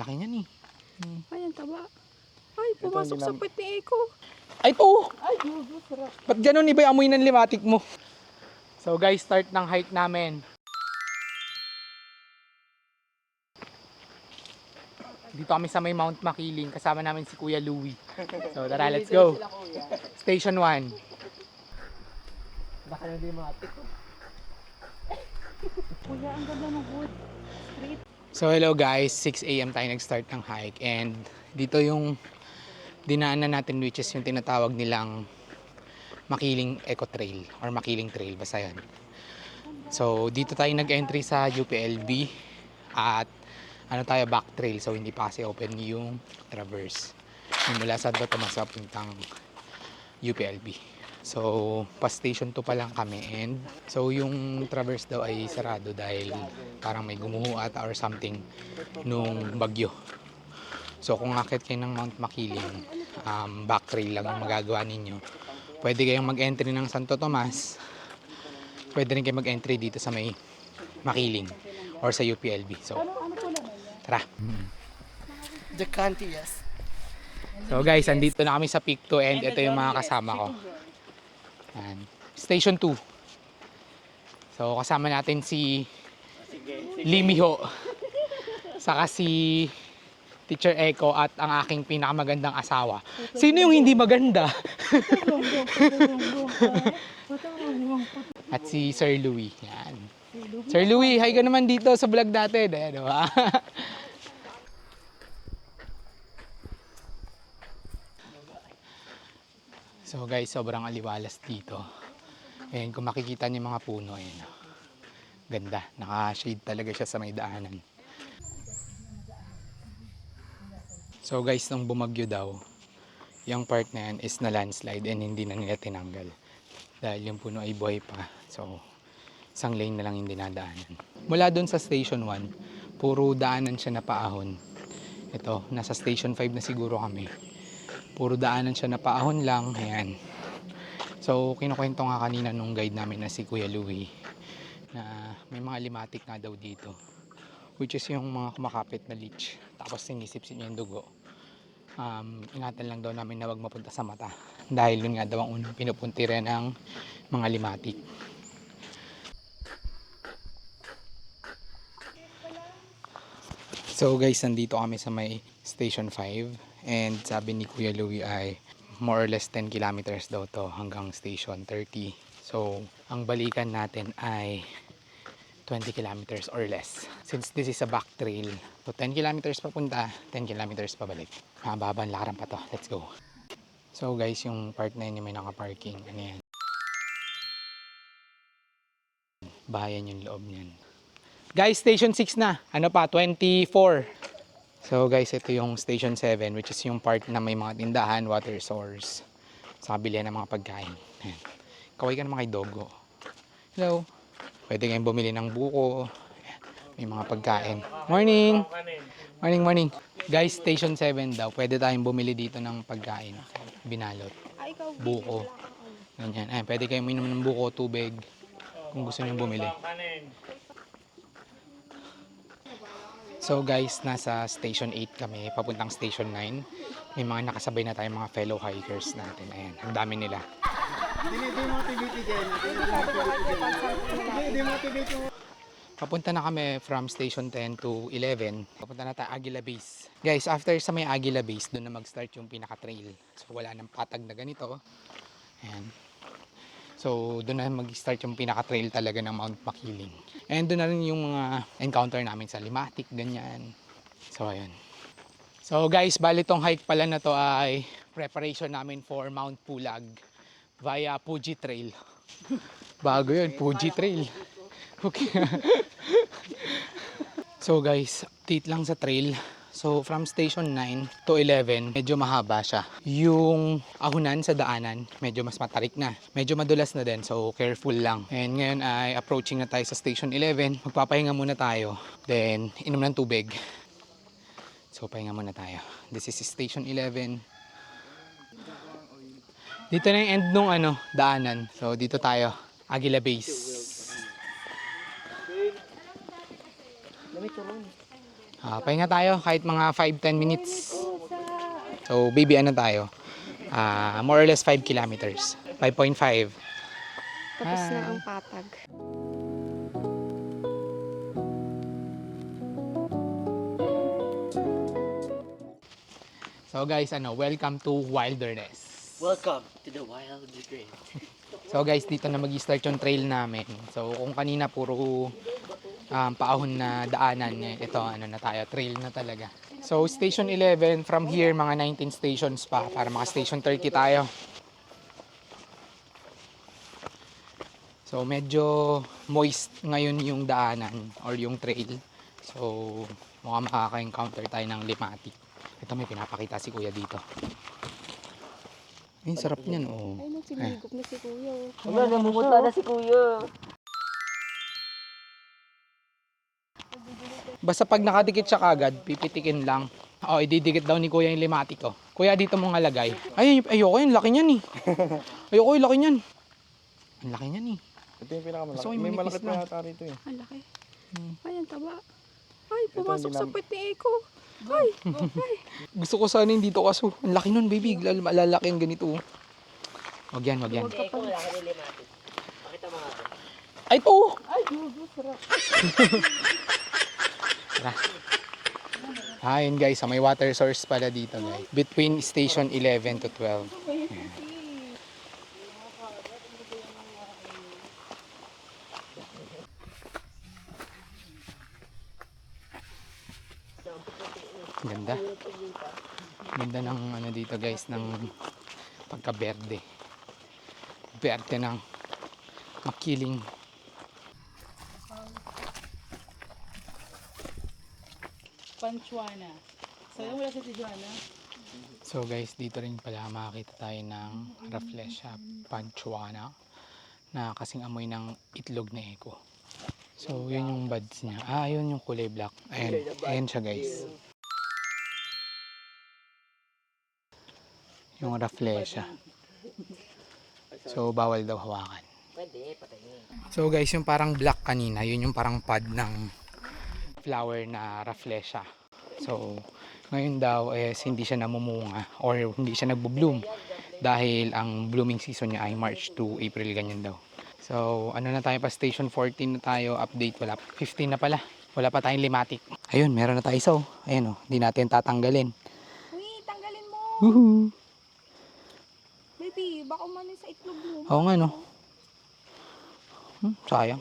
laki niyan eh. Ay, ang taba. Ay, pumasok sa puwet ni Eko. Ay, ito! Ay, sarap. Ba't ganun iba yung amoy ng limatic mo? So guys, start ng hike namin. Dito kami sa may Mount Makiling. Kasama namin si Kuya Louie. So tara, let's go. Station 1. Baka na di matik. Kuya, ang ganda ng wood. Street. So hello guys, 6 AM tayo nag-start ng hike. And dito yung dinaanan natin, which is yung tinatawag nilang Makiling Eco Trail or Makiling Trail, basta yan. So dito tayo nag-entry sa UPLB at ano tayo, back trail, so hindi pa kasi open yung traverse yung mula Santo Tomas papuntang UPLB. So pa station 2 pa lang kami, and so yung traverse daw ay sarado dahil parang may gumuho ata or something nung bagyo. So kung akit kayo ng Mount Makiling, back trail lang ang magagawa ninyo. Pwede kayong mag-entry ng Santo Tomas, pwede rin kayo mag-entry dito sa may Makiling or sa UPLB. So tara. The country, yes. So guys, andito na kami sa Peak 2 and ito yung mga kasama ko. Yan. Station 2. So kasama natin si Limiho, saka si Teacher Eko at ang aking pinakamagandang asawa. Sino yung hindi maganda? At si Sir Louie. Yan. Sir Louie, hi ka naman dito sa vlog natin. Eh, diba? So guys, sobrang aliwalas dito. And kung makikita niyo yung mga puno, ayan. Ganda. Naka-shade talaga siya sa may daanan. So guys, nung bumagyo daw, yung part na yan is na landslide and hindi na nila tinanggal. Dahil yung puno ay buhay pa. So, isang lane na lang yung dinadaanan. Mula dun sa station 1, puro daanan siya na paahon. Ito, nasa station 5 na siguro kami. Puro daanan siya na paahon lang. Ayan. So, kinukwento nga kanina nung guide namin na si Kuya Louie na may mga limatic nga daw dito. Which is yung mga kumakapit na leech. Tapos sinisip-sip niya yung dugo. Ingatan lang daw namin na wag mapunta sa mata. Dahil yun nga daw ang unang pinupuntiran ng mga limatic. So guys, nandito kami sa may Station 5 and sabi ni Kuya Louie ay more or less 10 kilometers daw to hanggang Station 30. So ang balikan natin ay 20 kilometers or less. Since this is a back trail, so 10 kilometers papunta, 10 kilometers pabalik. Mahababang lakaran pa to. Let's go. So guys, yung part na yun may naka-parking. Ano yan? Bahayan yung loob niyan. Guys, Station 6 na. Ano pa? 24. So guys, ito yung Station 7, which is yung part na may mga tindahan, water source, sa bilihan ng mga pagkain. Ayan. Kaway ka naman kay Dogo. Hello. Pwede kayong bumili ng buko. Ayan. May mga pagkain. Morning! Morning, morning. Guys, Station 7 daw. Pwede tayong bumili dito ng pagkain. Binalot. Buko. Ganyan. Ayan, pwede kayong minom ng buko, tubig. Kung gusto nyo bumili. So guys, nasa Station 8 kami, papuntang Station 9. May mga nakasabay na tayong mga fellow hikers natin. Ayan, ang dami nila. Papunta na kami from Station 10 to 11. Papunta na tayo Aguila Base. Guys, after sa may Aguila Base, doon na mag-start yung pinaka-trail. So wala nang patag na ganito. Ayan. So doon na mag-start yung pinaka-trail talaga ng Mount Makiling. And doon na rin yung mga encounter namin sa limatic, ganyan. So ayun. So guys, bali tong hike pala na to ay preparation namin for Mount Pulag via Fuji Trail. Bago yun, Fuji Trail. Okay. So guys, update lang sa trail. So from Station 9 to 11, medyo mahaba siya. Yung ahunan sa daanan, medyo mas matarik na. Medyo madulas na din, so careful lang. And ngayon ay approaching na tayo sa Station 11. Magpapahinga muna tayo. Then, inom ng tubig. So pahinga muna tayo. This is Station 11. Dito na yung end nung daanan. So dito tayo, Aguila Base. Pahinga tayo kahit mga 5-10 minutes. So baby ano tayo? More or less 5 kilometers. 5.5. Tapos na Hi. ang patag. So guys, welcome to Wilderness. Welcome to the wild green. So guys, dito na mag-start yung trail namin. So kung kanina puro paahon na daanan, ito na tayo, trail na talaga. So station 11, from here mga 19 stations pa para maka station 30 tayo. So medyo moist ngayon yung daanan or yung trail. So mukhang makaka-encounter tayo ng limatic. Ito may pinapakita si kuya dito. Ay, sarap niyan, oh. Ay, nung sinigop na si Kuya. Wala, namumuta na si Kuya. Basta pag nakadikit siya kagad, pipitikin lang. Ididikit daw ni kuya yung limatic ko. Kuya, dito mo nga lagay. Ay, ayoko yun, laki niyan eh. Ayoko yung laki niyan. Ang laki niyan eh. Ito yung pinakamalaki. Gusto ko yung May manipis malaki pa lang. yata rito eh. Ang laki. Ay, ang taba. Ay, pumasok hindi sa na- puwet ni Eko. Ay, ay. Gusto ko sana yung dito kaso. Ang laki nun, baby. Malalaki yung ganito. Wag yan, wag yan. Huwag ka pa. Wala ka nilimatic. Pakita mo nga ito. Ay, ito! Ay, gusto, sarap. Tara. Ayun guys, may water source pala dito guys. Between station 11 to 12. Ayan. Ganda. Ganda ng dito guys, ng pagka-berde. Berde ng makiling. Panchuana. Sabi mo wala sa Tijuana? So guys, dito rin pala makakita tayo ng Rafflesia panchuana na kasing amoy ng itlog na eko. So yun yung buds niya. Yun yung kulay black. Ayan, ayan siya guys. Yung Rafflesia. So bawal daw hawakan. Pwede, patayin. So guys, yung parang black kanina, yun yung parang pod ng flower na Rafflesia. So, ngayon daw hindi siya namumunga or hindi siya nagbo-bloom dahil ang blooming season niya ay March to April, ganyan daw. So, na tayo pa, station 14 na tayo, update, wala 15 na pala. Wala pa tayong limatic. Ayun, meron na tayo isa. Ayun hindi natin tatanggalin. Uy, tanggalin mo. Woohoo! Baby, baka umano sa itlog mo. Oo nga no. Sayang.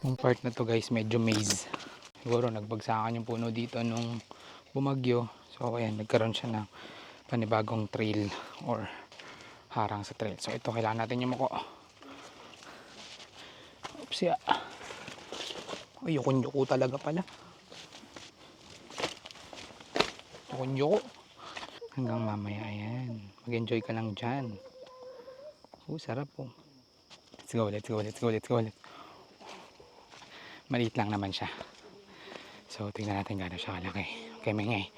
Yung part na to guys, medyo maze. Siguro nagbagsakan yung puno dito nung bumagyo. So ayan, nagkaroon siya ng panibagong trail or harang sa trail. So ito, kailangan natin yung mako. Oops, ya. Ay, yuko talaga pala. Yuko. Hanggang mamaya, ayan. Mag-enjoy ka lang dyan. Sarap po. Let's go ulit. Maliit lang naman siya. So, tingnan natin gano'n siya kalaki. Okay, mingay.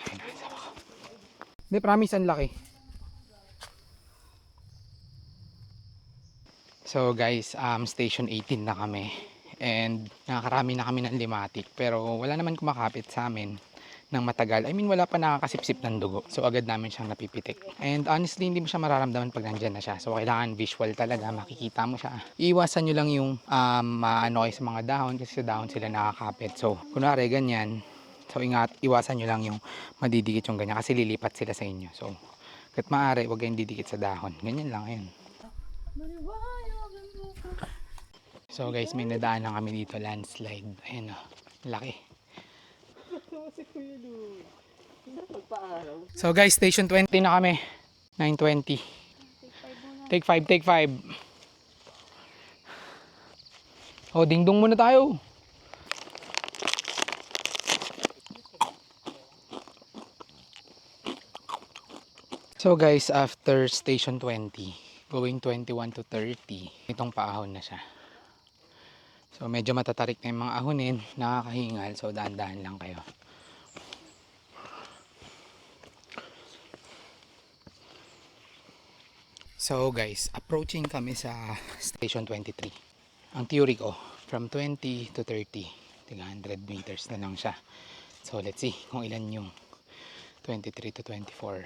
Ayun na, sama ko. Hindi, promise, ang laki. So, guys, station 18 na kami. And, nakakarami na kami ng limatic. Pero, wala naman kumakapit sa amin ng matagal. I mean, wala pa nakakasipsip ng dugo. So, agad namin siyang napipitik. And honestly, hindi mo siya mararamdaman pag nandyan na siya. So, kailangan visual talaga. Makikita mo siya. Iiwasan nyo lang yung kayo sa mga dahon kasi sa dahon sila nakakapit. So, kunwari, ganyan. So, iwasan nyo lang yung madidikit yung ganyan kasi lilipat sila sa inyo. So, kahit maaari, huwag kayong didikit sa dahon. Ganyan lang, ayun. So, guys, may nadaan lang kami dito. Landslide. Ayun o. Laki. So guys, station 20 na kami. 9:20. Take 5. Dingdong muna tayo. So guys, after station 20, going 21 to 30, itong paahon na siya. So medyo matatarik na yung mga ahonin, nakakahingal, so dahan-dahan lang kayo. So guys, approaching kami sa station 23. Ang theory ko, from 20 to 30, 100 meters na lang siya. So let's see kung ilan yung 23 to 24.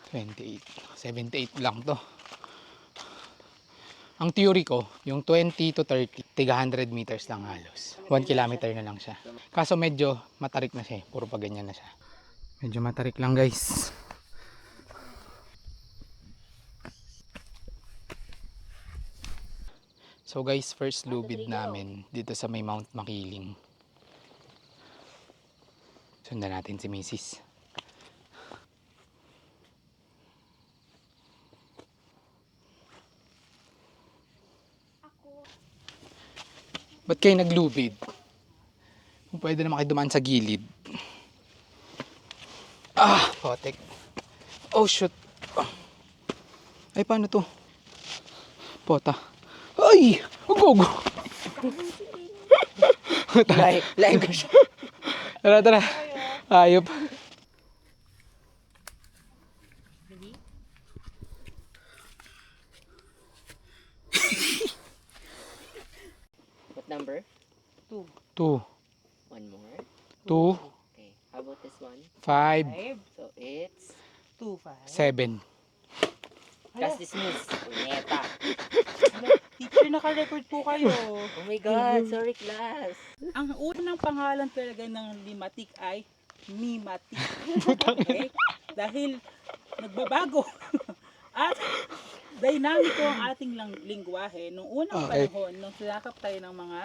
28, 78 lang to. Ang theory ko, yung 20 to 30, 100 meters lang halos. 1 kilometer na lang siya. Kaso medyo matarik na siya, puro pa ganyan na siya. Medyo matarik lang guys. So guys, first lubid namin dito sa may Mount Makiling. Sundan natin si Mrs. Ba't kayo naglubid? Kung pwede naman kayo dumaan sa gilid. Ah, potek. Oh shoot. Ay, paano to? Pota. Ay! Ugogo! Lain ko siya. Tara, tara. Ayop. What number? 2. 2, One more. 2, Okay. How about this one? 5, 5. So it's 2, 5. 7. class dismissed. Punyeta. Teacher, naka-record po kayo. Oh my God. Sorry, class. Ang unang pangalan talaga ng limatik ay mimatik. Okay? Dahil nagbabago. At dynamico ang ating lingwahe nung unang Okay. panahon nung sinakap tayo ng mga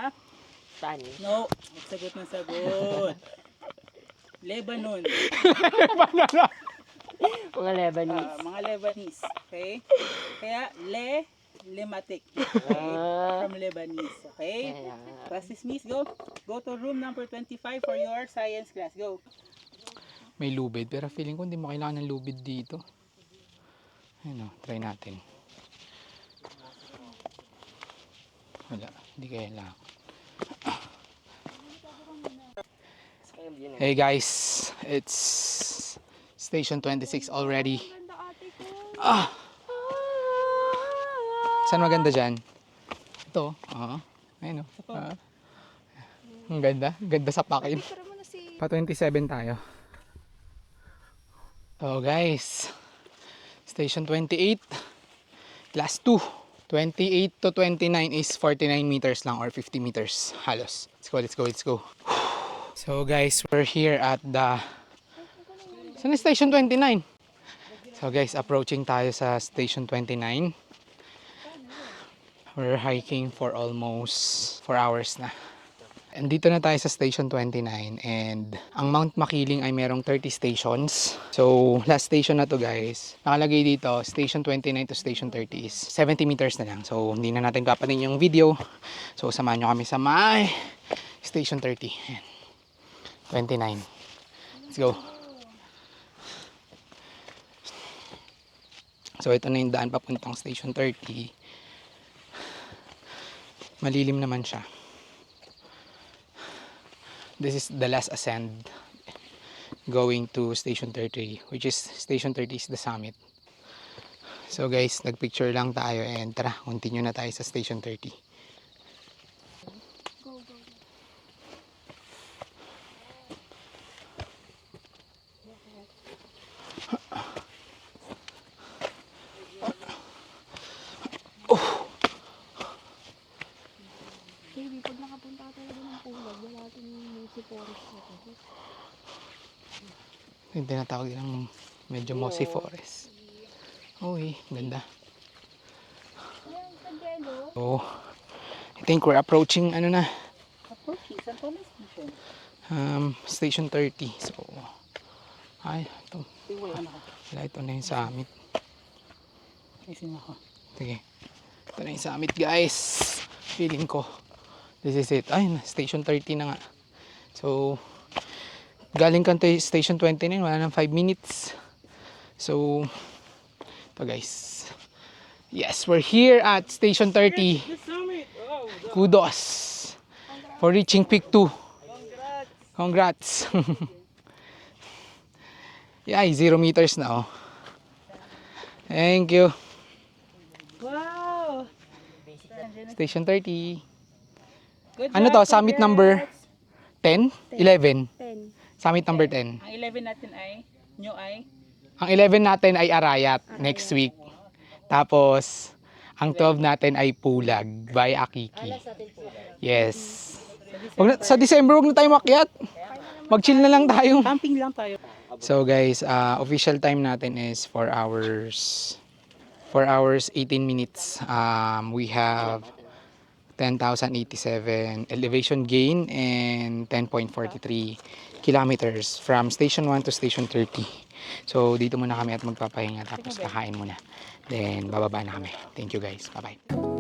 Spanish. no, sagot na sagot. Lebanon, Mga Lebanese. mga Lebanese, okay? Kaya lematik Ah. from Lebanese, okay? Kaya. Class dismissed, go. Go to room number 25 for your science class. Go. May lubid, pero feeling ko hindi mo kailangan ng lubid dito. Ayun o, try natin. Wala, hindi kailangan. Hey guys, it's station 26 already. Ganda ate ko. Ah! Saan maganda dyan? Ito, oo. Ayun o. Ang ganda, ganda sa pakin. Pero mo na si... Pa 27 tayo. So guys, station 28, class 2. 28 to 29 is 49 meters lang or 50 meters halos. Let's go, let's go, let's go. So guys, we're here at the... Saan na station 29? So guys, approaching tayo sa station 29. We're hiking for almost 4 hours na. Andito na tayo sa station 29 and ang Mount Makiling ay merong 30 stations. So last station na to guys. Nakalagay dito station 29 to station 30 is 70 meters na lang. So hindi na natin papanin yung video. So samahan nyo kami sa may station 30. Ayan. 29. Let's go. So ito na yung daan papuntang station 30. Malilim naman siya. This is the last ascend going to station 30, which is station 30 is the summit. So guys, nagpicture lang tayo and tara, continue na tayo sa station 30. Go, go, go. Baby, pag nakapunta ka talaga ng pulag, wala ating mossy forest na to. Yung tinatawag ng medyo mossy forest. Uy, ganda. Ayan, Tagelo. So, I think we're approaching ano na, Approaching San Tomas Mission. station 30. So, ay, ito. Wala na ako. Wala, ito na yung summit. Isin ako. Sige. Ito na yung summit guys. Feeling ko. This is it. Ay, station 30 na nga. So, galing ka to station 29. Wala nang 5 minutes. So, ito guys. Yes, we're here at station 30. The summit! Oh, Kudos for reaching peak 2. Congrats. Yeah, 0 meters na oh. Thank you. wow! Station 30. Good Ano job, to? Summit number congrats. 10? 11? 10. Summit number 10. Ang 11 natin ay, nyo ay, Ang 11 natin ay Arayat next week. Tapos, ang 12 natin ay Pulag by Akiki. Yes. Sa December, huwag na tayo makyat. Mag-chill na lang tayo. camping lang tayo. So guys, official time natin is 4 hours. 4 hours, 18 minutes. We have 10,087 elevation gain and 10.43 kilometers from station 1 to station 30. So dito muna kami at magpapahinga tapos kakain muna. Then bababa na kami. Thank you guys. Bye-bye.